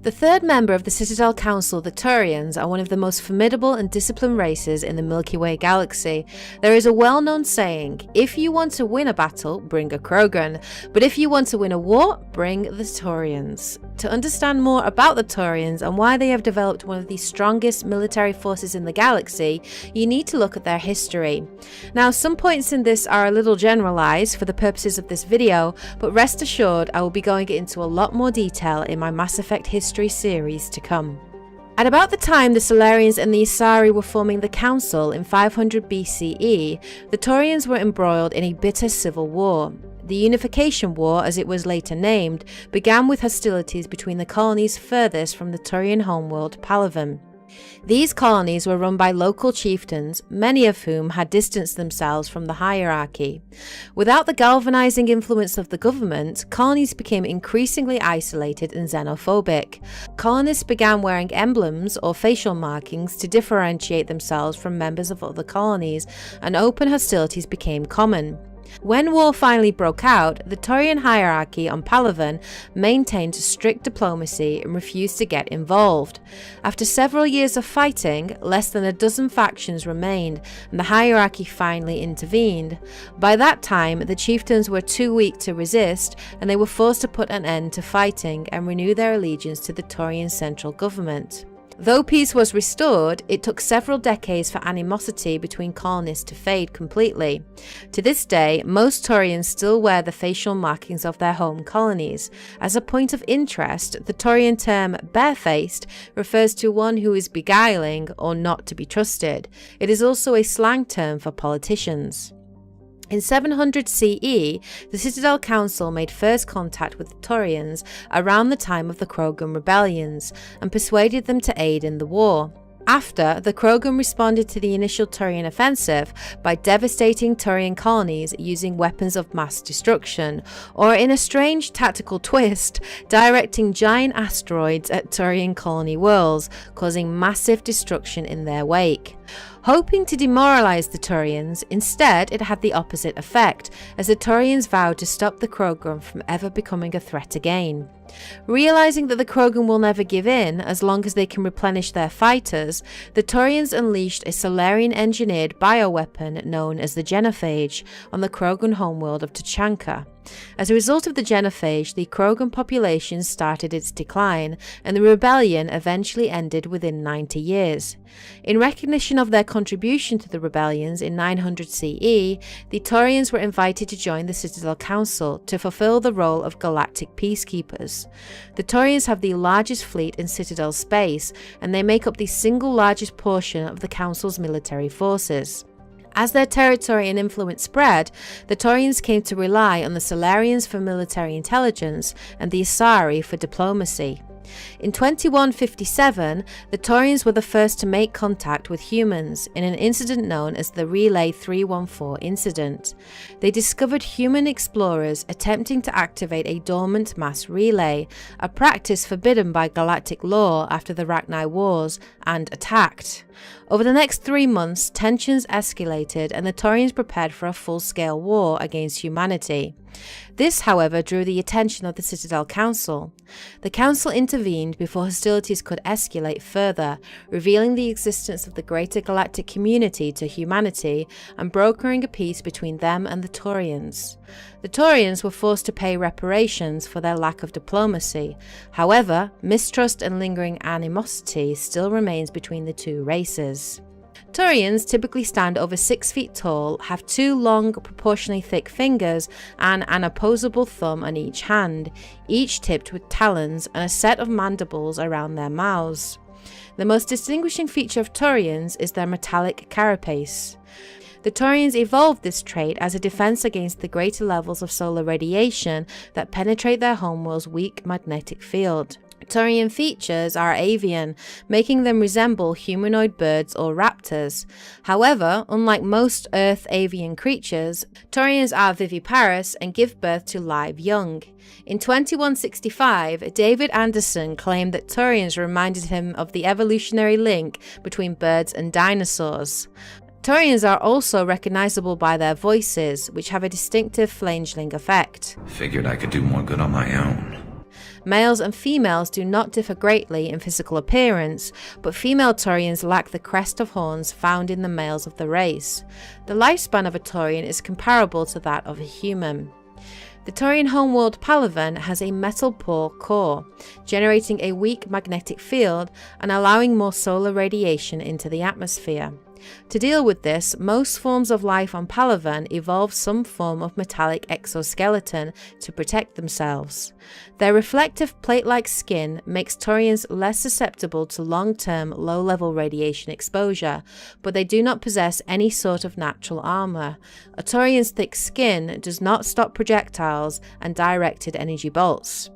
The third member of the Citadel Council, the Turians, are one of the most formidable and disciplined races in the Milky Way Galaxy. There is a well-known saying, if you want to win a battle, bring a Krogan, but if you want to win a war, bring the Turians. To understand more about the Turians and why they have developed one of the strongest military forces in the galaxy, you need to look at their history. Now, some points in this are a little generalized for the purposes of this video, but rest assured I will be going into a lot more detail in my Mass Effect history series to come. At about the time the Solarians and the Asari were forming the Council in 500 BCE, the Turians were embroiled in a bitter civil war. The Unification War, as it was later named, began with hostilities between the colonies furthest from the Turian homeworld, Palaven. These colonies were run by local chieftains, many of whom had distanced themselves from the hierarchy. Without the galvanizing influence of the government, colonies became increasingly isolated and xenophobic. Colonists began wearing emblems or facial markings to differentiate themselves from members of other colonies, and open hostilities became common. When war finally broke out, the Turian Hierarchy on Palaven maintained strict diplomacy and refused to get involved. After several years of fighting, less than a dozen factions remained, and the Hierarchy finally intervened. By that time, the chieftains were too weak to resist, and they were forced to put an end to fighting and renew their allegiance to the Turian central government. Though peace was restored, it took several decades for animosity between colonists to fade completely. To this day, most Turians still wear the facial markings of their home colonies. As a point of interest, the Turian term barefaced refers to one who is beguiling or not to be trusted. It is also a slang term for politicians. In 700 CE, the Citadel Council made first contact with the Turians around the time of the Krogan rebellions and persuaded them to aid in the war. After, the Krogan responded to the initial Turian offensive by devastating Turian colonies using weapons of mass destruction, or in a strange tactical twist, directing giant asteroids at Turian colony worlds, causing massive destruction in their wake. Hoping to demoralize the Turians, instead it had the opposite effect, as the Turians vowed to stop the Krogan from ever becoming a threat again. Realizing that the Krogan will never give in as long as they can replenish their fighters, the Turians unleashed a Solarian-engineered bioweapon known as the Genophage on the Krogan homeworld of Tuchanka. As a result of the Genophage, the Krogan population started its decline, and the rebellion eventually ended within 90 years. In recognition of their contribution to the rebellions in 900 CE, the Turians were invited to join the Citadel Council to fulfill the role of galactic peacekeepers. The Turians have the largest fleet in Citadel space, and they make up the single largest portion of the Council's military forces. As their territory and influence spread, the Turians came to rely on the Solarians for military intelligence and the Asari for diplomacy. In 2157, the Turians were the first to make contact with humans in an incident known as the Relay 314 incident. They discovered human explorers attempting to activate a dormant mass relay, a practice forbidden by galactic law after the Rachni Wars, and attacked. Over the next 3 months, tensions escalated and the Turians prepared for a full-scale war against humanity. This, however, drew the attention of the Citadel Council. The Council intervened before hostilities could escalate further, revealing the existence of the greater galactic community to humanity and brokering a peace between them and the Turians. The Turians were forced to pay reparations for their lack of diplomacy. However, mistrust and lingering animosity still remains between the two races. Turians typically stand over 6 feet tall, have 2 long, proportionally thick fingers, and an opposable thumb on each hand, each tipped with talons and a set of mandibles around their mouths. The most distinguishing feature of Turians is their metallic carapace. The Turians evolved this trait as a defense against the greater levels of solar radiation that penetrate their homeworld's weak magnetic field. Turian features are avian, making them resemble humanoid birds or raptors. However, unlike most Earth avian creatures, Turians are viviparous and give birth to live young. In 2165, David Anderson claimed that Turians reminded him of the evolutionary link between birds and dinosaurs. Turians are also recognizable by their voices, which have a distinctive fledgling effect. Figured I could do more good on my own. Males and females do not differ greatly in physical appearance, but female Turians lack the crest of horns found in the males of the race. The lifespan of a Turian is comparable to that of a human. The Turian homeworld Palaven has a metal-poor core, generating a weak magnetic field and allowing more solar radiation into the atmosphere. To deal with this, most forms of life on Palaven evolve some form of metallic exoskeleton to protect themselves. Their reflective plate-like skin makes Turians less susceptible to long-term low-level radiation exposure, but they do not possess any sort of natural armor. A Turian's thick skin does not stop projectiles and directed energy bolts.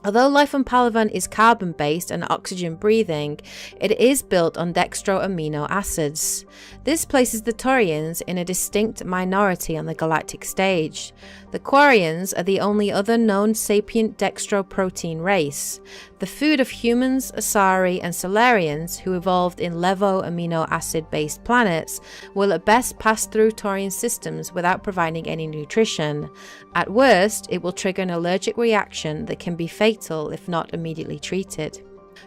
Although life on Palaven is carbon-based and oxygen-breathing, it is built on dextroamino acids. This places the Turians in a distinct minority on the galactic stage. The Quarians are the only other known sapient dextroprotein race. The food of humans, Asari, and Solarians, who evolved in levo-amino acid-based planets, will at best pass through Turian systems without providing any nutrition. At worst, it will trigger an allergic reaction that can be fatal if not immediately treated.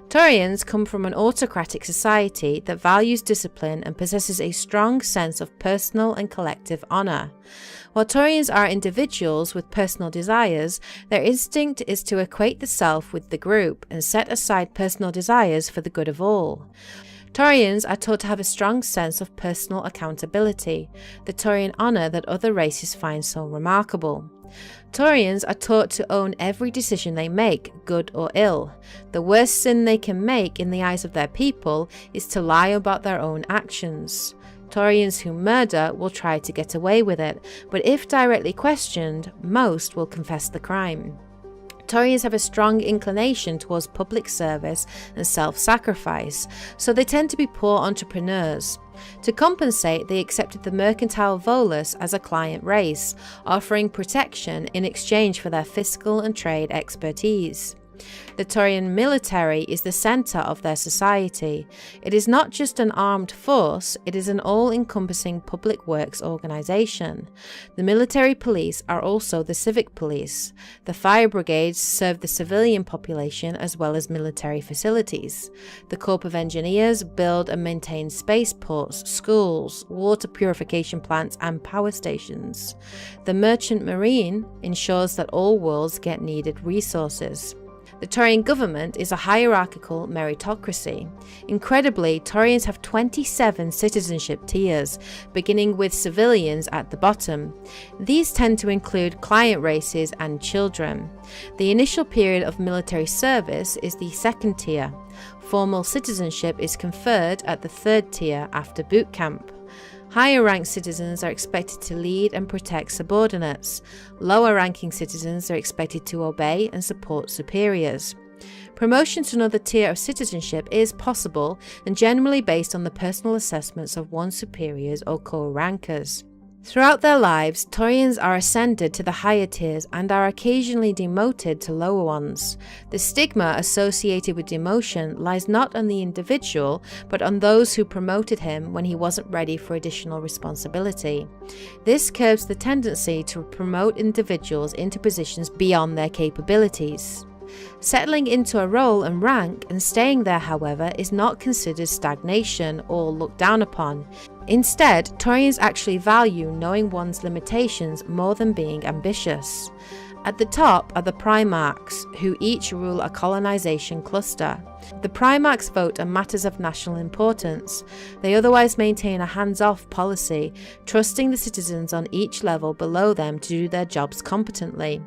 Turians come from an autocratic society that values discipline and possesses a strong sense of personal and collective honor. While Turians are individuals with personal desires, their instinct is to equate the self with the group and set aside personal desires for the good of all. Turians are taught to have a strong sense of personal accountability, the Turian honor that other races find so remarkable. Turians are taught to own every decision they make, good or ill. The worst sin they can make in the eyes of their people is to lie about their own actions. Turians who murder will try to get away with it, but if directly questioned, most will confess the crime. Turians have a strong inclination towards public service and self-sacrifice, so they tend to be poor entrepreneurs. To compensate, they accepted the mercantile Volus as a client race, offering protection in exchange for their fiscal and trade expertise. The Turian military is the center of their society. It is not just an armed force, it is an all-encompassing public works organization. The military police are also the civic police. The fire brigades serve the civilian population as well as military facilities. The Corps of Engineers build and maintain spaceports, schools, water purification plants, and power stations. The Merchant Marine ensures that all worlds get needed resources. The Turian government is a hierarchical meritocracy. Incredibly, Turians have 27 citizenship tiers, beginning with civilians at the bottom. These tend to include client races and children. The initial period of military service is the second tier. Formal citizenship is conferred at the third tier after boot camp. Higher-ranked citizens are expected to lead and protect subordinates. Lower-ranking citizens are expected to obey and support superiors. Promotion to another tier of citizenship is possible and generally based on the personal assessments of one's superiors or co-rankers. Throughout their lives, Turians are ascended to the higher tiers and are occasionally demoted to lower ones. The stigma associated with demotion lies not on the individual, but on those who promoted him when he wasn't ready for additional responsibility. This curbs the tendency to promote individuals into positions beyond their capabilities. Settling into a role and rank and staying there, however, is not considered stagnation or looked down upon. Instead, Turians actually value knowing one's limitations more than being ambitious. At the top are the Primarchs, who each rule a colonization cluster. The Primarchs vote on matters of national importance. They otherwise maintain a hands-off policy, trusting the citizens on each level below them to do their jobs competently.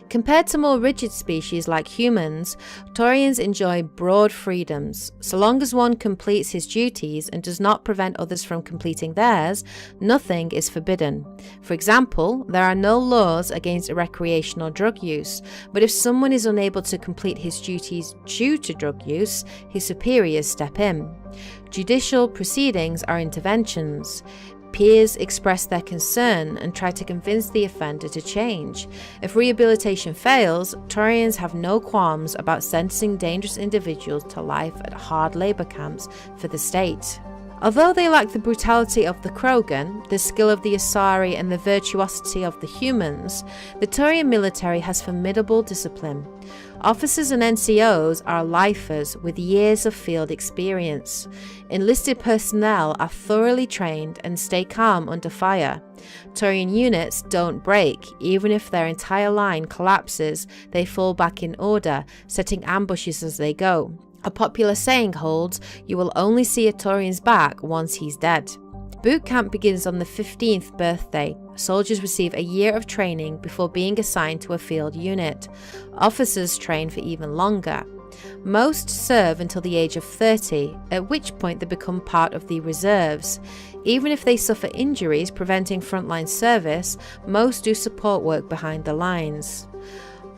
Compared to more rigid species like humans, Turians enjoy broad freedoms. So long as one completes his duties and does not prevent others from completing theirs, nothing is forbidden. For example, there are no laws against recreational drug use, but if someone is unable to complete his duties due to drug use, his superiors step in. Judicial proceedings are interventions. Peers express their concern and try to convince the offender to change. If rehabilitation fails, Turians have no qualms about sentencing dangerous individuals to life at hard labor camps for the state. Although they lack the brutality of the Krogan, the skill of the Asari and the virtuosity of the humans, the Turian military has formidable discipline. Officers and NCOs are lifers with years of field experience. Enlisted personnel are thoroughly trained and stay calm under fire. Turian units don't break. Even if their entire line collapses, they fall back in order, setting ambushes as they go. A popular saying holds, you will only see a Turian's back once he's dead. Boot camp begins on the 15th birthday. Soldiers receive a year of training before being assigned to a field unit. Officers train for even longer. Most serve until the age of 30, at which point they become part of the reserves. Even if they suffer injuries preventing frontline service, most do support work behind the lines.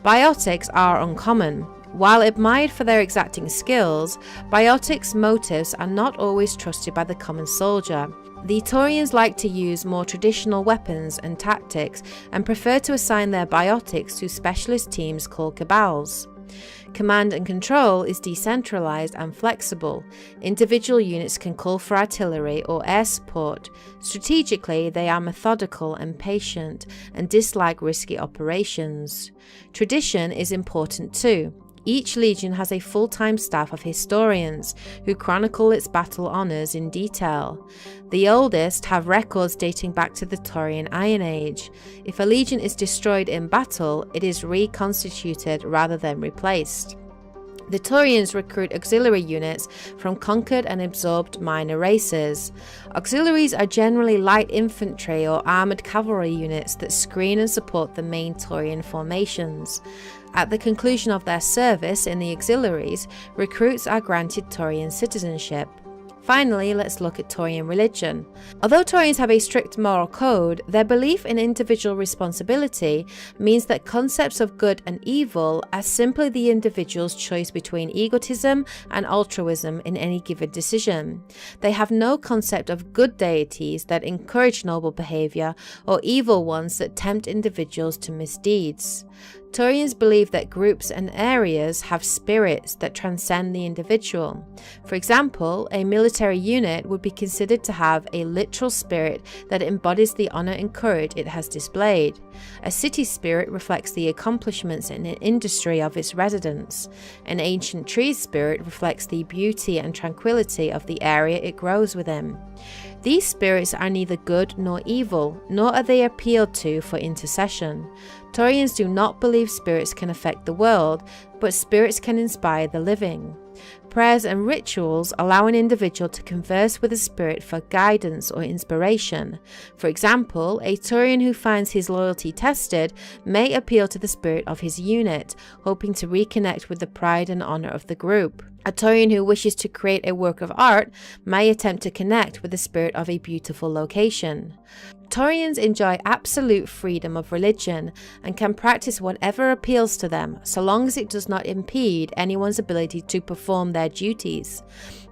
Biotics are uncommon. While admired for their exacting skills, Biotics' motives are not always trusted by the common soldier. The Turians like to use more traditional weapons and tactics and prefer to assign their biotics to specialist teams called cabals. Command and control is decentralized and flexible. Individual units can call for artillery or air support. Strategically, they are methodical and patient and dislike risky operations. Tradition is important too. Each legion has a full-time staff of historians who chronicle its battle honours in detail. The oldest have records dating back to the Turian Iron Age. If a legion is destroyed in battle, it is reconstituted rather than replaced. The Turians recruit auxiliary units from conquered and absorbed minor races. Auxiliaries are generally light infantry or armoured cavalry units that screen and support the main Turian formations. At the conclusion of their service in the auxiliaries, recruits are granted Turian citizenship. Finally, let's look at Turian religion. Although Turians have a strict moral code, their belief in individual responsibility means that concepts of good and evil are simply the individual's choice between egotism and altruism in any given decision. They have no concept of good deities that encourage noble behavior or evil ones that tempt individuals to misdeeds. Turians believe that groups and areas have spirits that transcend the individual. For example, a military unit would be considered to have a literal spirit that embodies the honor and courage it has displayed. A city spirit reflects the accomplishments and industry of its residents. An ancient tree spirit reflects the beauty and tranquility of the area it grows within. These spirits are neither good nor evil, nor are they appealed to for intercession. Turians do not believe spirits can affect the world, but spirits can inspire the living. Prayers and rituals allow an individual to converse with a spirit for guidance or inspiration. For example, a Turian who finds his loyalty tested may appeal to the spirit of his unit, hoping to reconnect with the pride and honor of the group. A Turian who wishes to create a work of art may attempt to connect with the spirit of a beautiful location. Turians enjoy absolute freedom of religion and can practice whatever appeals to them, so long as it does not impede anyone's ability to perform their duties.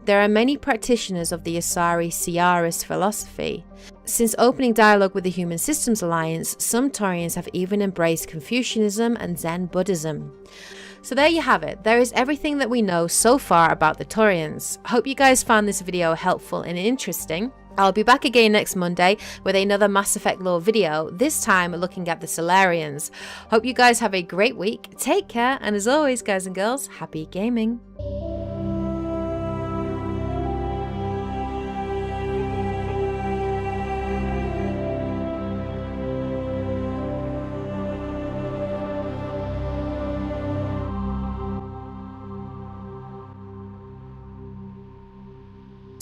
There are many practitioners of the Asari Siarist philosophy. Since opening dialogue with the Human Systems Alliance, some Turians have even embraced Confucianism and Zen Buddhism. So there you have it. There is everything that we know so far about the Turians. Hope you guys found this video helpful and interesting. I'll be back again next Monday with another Mass Effect lore video, this time looking at the Solarians. Hope you guys have a great week, take care, and as always guys and girls, happy gaming!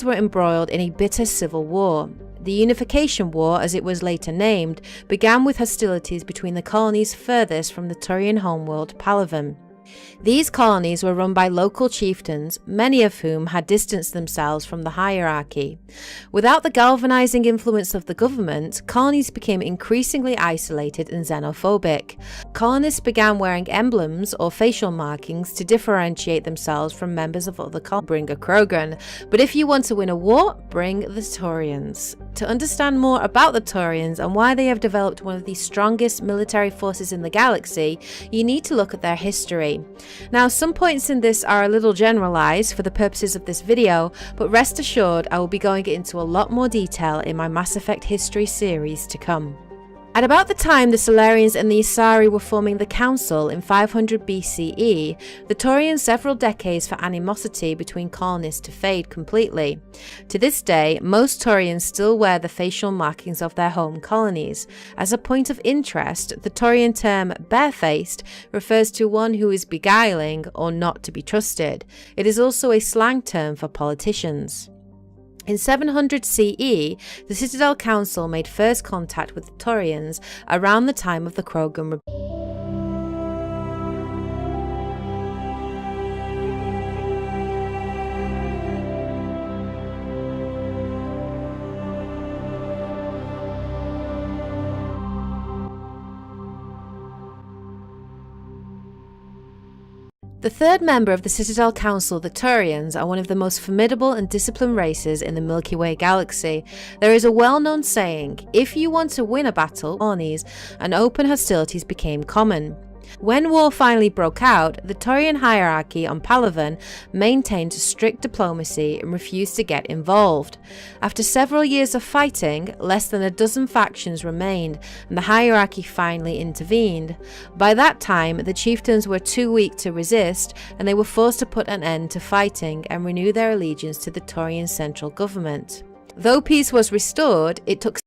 Were embroiled in a bitter civil war. The Unification War, as it was later named, began with hostilities between the colonies furthest from the Turian homeworld, Palaven. These colonies were run by local chieftains, many of whom had distanced themselves from the hierarchy. Without the galvanizing influence of the government, colonies became increasingly isolated and xenophobic. Colonists began wearing emblems or facial markings to differentiate themselves from members of other colonies. Bring a Krogan, but if you want to win a war, bring the Turians. To understand more about the Turians and why they have developed one of the strongest military forces in the galaxy, you need to look at their history. Now, some points in this are a little generalized for the purposes of this video, but rest assured I will be going into a lot more detail in my Mass Effect history series to come. At about the time the Salarians and the Asari were forming the Council in 500 BCE, the Turians several decades for animosity between colonists to fade completely. To this day, most Turians still wear the facial markings of their home colonies. As a point of interest, the Turian term barefaced refers to one who is beguiling or not to be trusted. It is also a slang term for politicians. In 700 CE, the Citadel Council made first contact with the Turians around the time of the Krogan Rebellion. The third member of the Citadel Council, the Turians, are one of the most formidable and disciplined races in the Milky Way Galaxy. There is a well-known saying, if you want to win a battle, colonies and open hostilities became common. When war finally broke out, the Turian Hierarchy on Palaven maintained strict diplomacy and refused to get involved. After several years of fighting, less than a dozen factions remained, and the Hierarchy finally intervened. By that time, the chieftains were too weak to resist, and they were forced to put an end to fighting and renew their allegiance to the Turian central government. Though peace was restored, it took